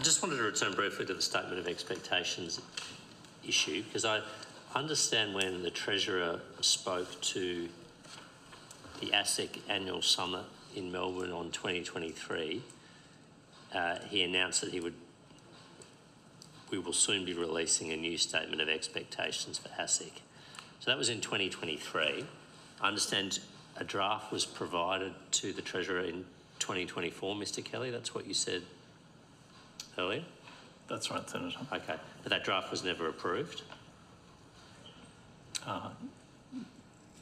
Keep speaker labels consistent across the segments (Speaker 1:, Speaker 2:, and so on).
Speaker 1: I just wanted to return briefly to the statement of expectations issue, because I understand when the Treasurer spoke to the ASIC annual summit in Melbourne on 2023, he announced that we will soon be releasing a new statement of expectations for ASIC. So that was in 2023. I understand a draft was provided to the Treasurer in 2024, Mr. Kelly. That's what you said earlier?
Speaker 2: That's right, Senator.
Speaker 1: Okay, but that draft was never approved?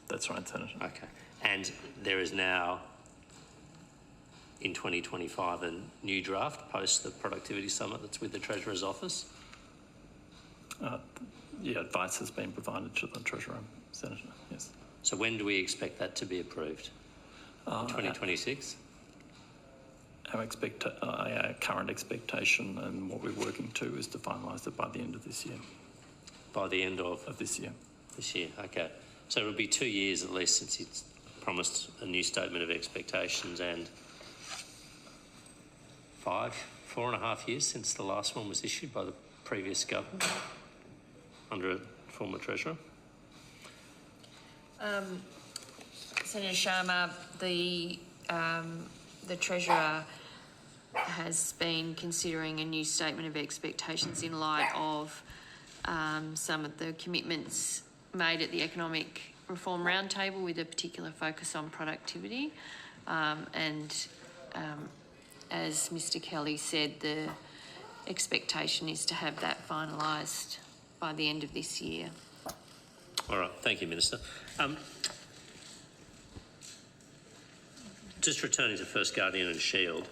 Speaker 2: That's right, Senator.
Speaker 1: Okay, and there is now, in 2025, a new draft post the Productivity Summit that's with the Treasurer's office?
Speaker 2: Yeah, advice has been provided to the Treasurer, Senator, yes.
Speaker 1: So when do we expect that to be approved? 2026?
Speaker 2: Our current expectation and what we're working to is to finalise it by the end of this year.
Speaker 1: By the end of
Speaker 2: this year.
Speaker 1: This year, okay. So it'll be 2 years at least since it's promised a new statement of expectations, and 4.5 years since the last one was issued by the previous government under a former Treasurer.
Speaker 3: Senator Sharma, the Treasurer has been considering a new statement of expectations in light of some of the commitments made at the Economic Reform Roundtable, with a particular focus on productivity. As Mr. Kelly said, the expectation is to have that finalised by the end of this year.
Speaker 1: All right, thank you, Minister. Just returning to First Guardian and Shield,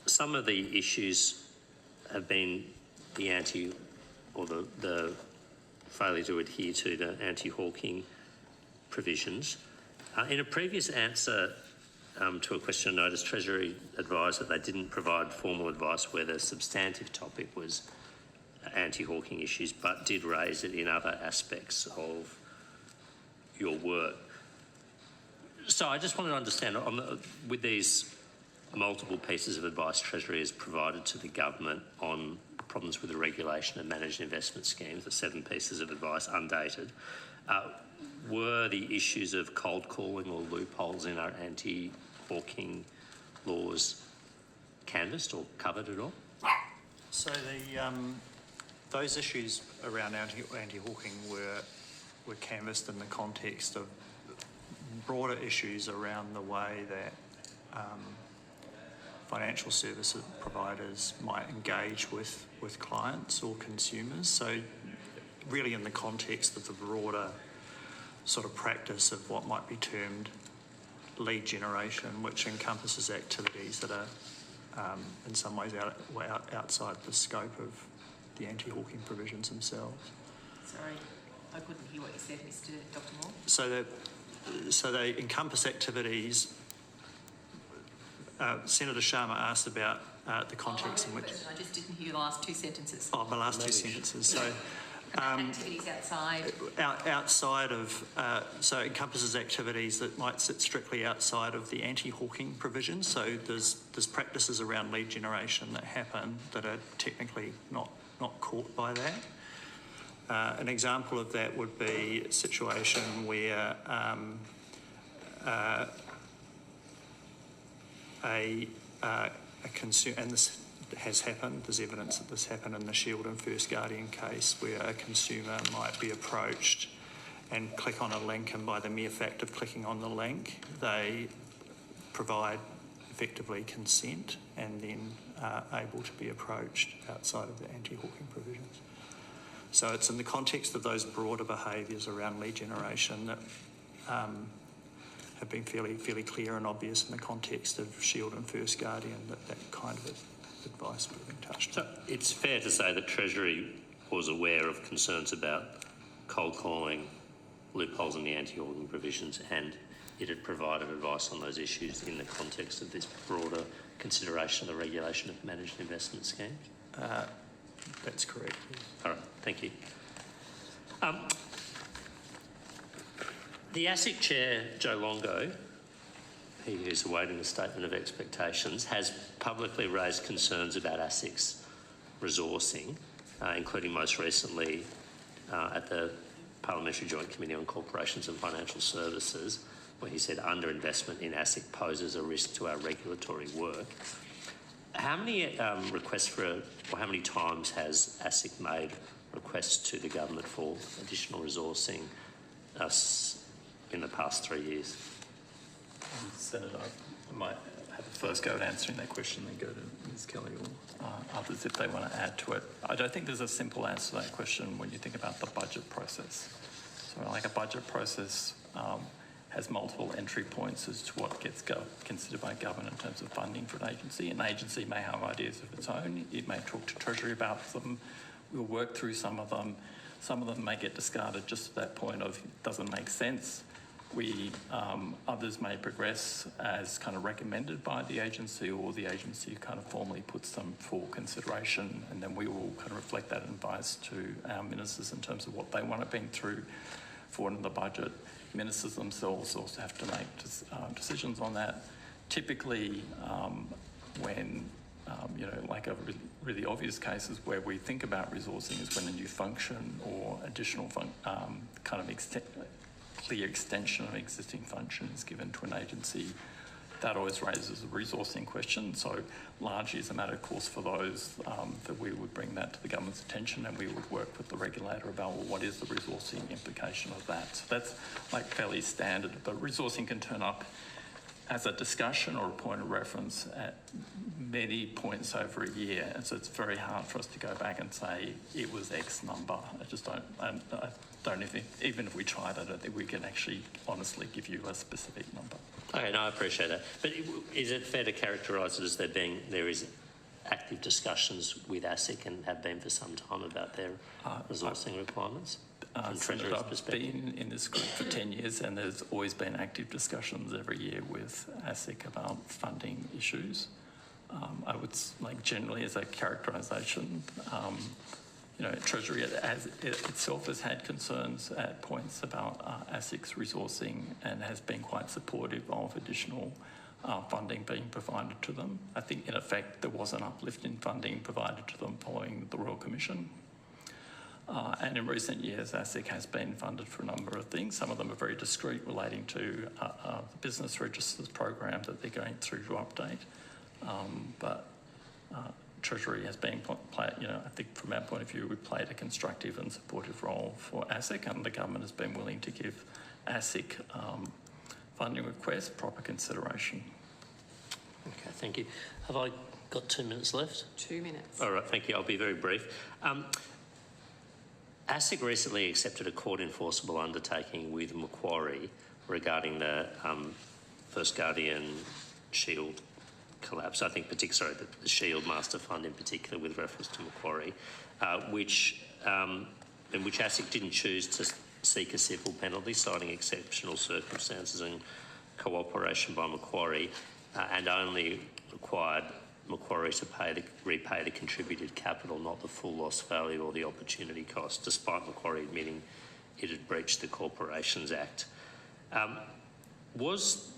Speaker 1: some of the issues have been the failure to adhere to the anti-hawking provisions. In a previous answer to a question notice, Treasury advised that they didn't provide formal advice where the substantive topic was anti-hawking issues, but did raise it in other aspects of your work. So I just wanted to understand, with these multiple pieces of advice Treasury has provided to the government on problems with the regulation of managed investment schemes, the 7 pieces of advice undated, were the issues of cold calling or loopholes in our anti-hawking laws canvassed or covered at all?
Speaker 4: So those issues around anti-hawking were canvassed in the context of broader issues around the way that financial services providers might engage with clients or consumers. So really in the context of the broader sort of practice of what might be termed lead generation, which encompasses activities that are in some ways outside the scope of the anti-hawking provisions themselves.
Speaker 5: Sorry, I couldn't hear what you said, Dr. Moore.
Speaker 4: So they encompass activities. Senator Sharma asked about the context in which...
Speaker 5: I just didn't hear the last 2 sentences.
Speaker 4: Oh, the last 2 sentences. So
Speaker 5: activities outside?
Speaker 4: Outside of... so it encompasses activities that might sit strictly outside of the anti-hawking provisions. So there's practices around lead generation that happen that are technically not caught by that. An example of that would be a situation where a consumer, and this has happened, there's evidence that this happened in the Shield and First Guardian case, where a consumer might be approached and click on a link, and by the mere fact of clicking on the link, they provide effectively consent and then are able to be approached outside of the anti-hawking provisions. So it's in the context of those broader behaviours around lead generation that have been fairly clear and obvious in the context of Shield and First Guardian that kind of advice would have been touched.
Speaker 1: So it's fair to say that Treasury was aware of concerns about cold calling, loopholes in the anti-hawking provisions, and it had provided advice on those issues in the context of this broader consideration of the regulation of managed investment schemes?
Speaker 4: That's correct. Yes.
Speaker 1: All right, thank you. The ASIC chair, Joe Longo, he who's awaiting the statement of expectations, has publicly raised concerns about ASIC's resourcing, including most recently at the Parliamentary Joint Committee on Corporations and Financial Services, where he said underinvestment in ASIC poses a risk to our regulatory work. How many requests or how many times has ASIC made requests to the government for additional resourcing in the past 3 years?
Speaker 2: Senator, I might have a first go at answering that question, then go to Ms Kelly or others if they want to add to it. I don't think there's a simple answer to that question when you think about the budget process. So like a budget process has multiple entry points as to what gets considered by government in terms of funding for an agency. An agency may have ideas of its own. It may talk to Treasury about them. We'll work through some of them. Some of them may get discarded just at that point of it doesn't make sense. Others may progress as kind of recommended by the agency, or the agency kind of formally puts them for consideration, and then we will kind of reflect that advice to our ministers in terms of what they want it being through for in the budget. Ministers themselves also have to make decisions on that. Typically, when like a really obvious cases where we think about resourcing is when a new function or additional kind of clear extension of existing function is given to an agency. That always raises a resourcing question. So largely as a matter of course for those that we would bring that to the government's attention, and we would work with the regulator about, well, what is the resourcing implication of that? So that's like fairly standard, but resourcing can turn up as a discussion or a point of reference at many points over a year, and so it's very hard for us to go back and say it was X number. I just don't. I don't even if we tried, I don't think we can actually honestly give you a specific number.
Speaker 1: Okay, no, I appreciate that. But is it fair to characterise it as there is active discussions with ASIC and have been for some time about their resourcing requirements? From Treasury's
Speaker 2: I've been in this group for 10 years, and there's always been active discussions every year with ASIC about funding issues. I would generally as a characterisation, Treasury itself has had concerns at points about ASIC's resourcing and has been quite supportive of additional funding being provided to them. I think in effect there was an uplift in funding provided to them following the Royal Commission. And in recent years, ASIC has been funded for a number of things. Some of them are very discrete, relating to the business registers program that they're going through to update. But Treasury has been, I think from our point of view, we've played a constructive and supportive role for ASIC, and the government has been willing to give ASIC funding requests proper consideration.
Speaker 1: Okay, thank you. Have I got 2 minutes left?
Speaker 5: 2 minutes.
Speaker 1: All right, thank you. I'll be very brief. ASIC recently accepted a court enforceable undertaking with Macquarie regarding the First Guardian Shield collapse. I think particularly the Shield Master Fund in particular, with reference to Macquarie, in which ASIC didn't choose to seek a civil penalty, citing exceptional circumstances and cooperation by Macquarie, and only required Macquarie to repay the contributed capital, not the full loss value or the opportunity cost, despite Macquarie admitting it had breached the Corporations Act. Was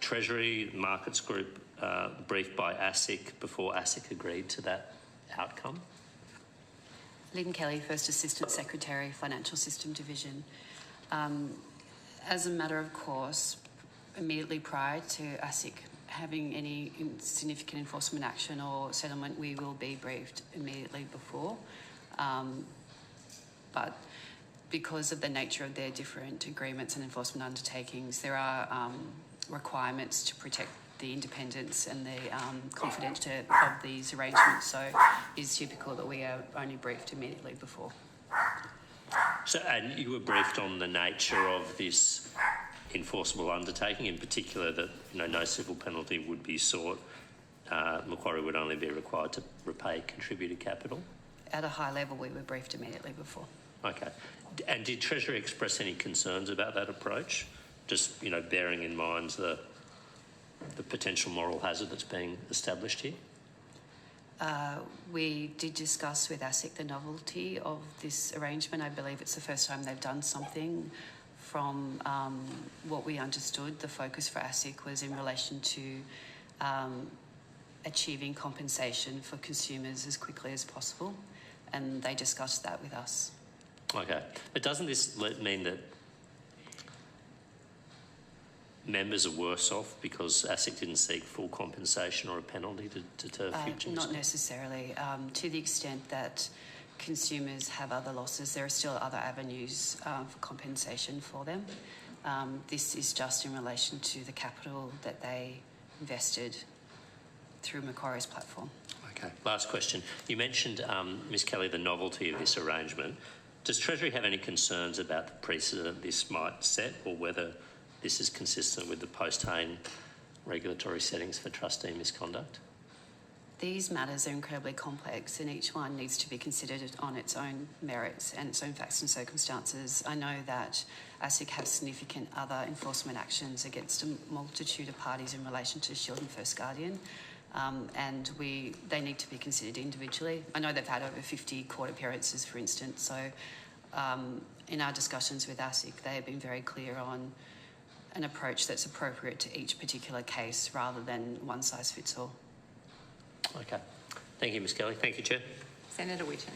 Speaker 1: Treasury Markets Group briefed by ASIC before ASIC agreed to that outcome?
Speaker 6: Lynn Kelly, First Assistant Secretary, Financial System Division. As a matter of course, immediately prior to ASIC having any significant enforcement action or settlement, we will be briefed immediately before. But because of the nature of their different agreements and enforcement undertakings, there are requirements to protect the independence and the confidentiality of these arrangements. So it's typical that we are only briefed immediately before.
Speaker 1: So, and you were briefed on the nature of this enforceable undertaking, in particular that no civil penalty would be sought. Macquarie would only be required to repay contributed capital.
Speaker 6: At a high level, we were briefed immediately before.
Speaker 1: Okay. And did Treasury express any concerns about that approach? Just bearing in mind the potential moral hazard that's being established here?
Speaker 6: We did discuss with ASIC the novelty of this arrangement. I believe it's the first time they've done something from what we understood, the focus for ASIC was in relation to achieving compensation for consumers as quickly as possible, and they discussed that with us.
Speaker 1: Okay. But doesn't this mean that members are worse off because ASIC didn't seek full compensation or a penalty to deter future
Speaker 6: Not
Speaker 1: misconduct?
Speaker 6: necessarily. To the extent that consumers have other losses, there are still other avenues for compensation for them. This is just in relation to the capital that they invested through Macquarie's platform.
Speaker 1: Okay. Last question. You mentioned, Ms Kelly, the novelty of this arrangement. Does Treasury have any concerns about the precedent this might set, or whether this is consistent with the post-Hayne regulatory settings for trustee misconduct?
Speaker 6: These matters are incredibly complex, and each one needs to be considered on its own merits and its own facts and circumstances. I know that ASIC have significant other enforcement actions against a multitude of parties in relation to Shield and First Guardian, and they need to be considered individually. I know they've had over 50 court appearances, for instance, so in our discussions with ASIC, they have been very clear on an approach that's appropriate to each particular case rather than one size fits all.
Speaker 1: Okay. Thank you, Ms Kelly. Thank you, Chair.
Speaker 5: Senator Whitten.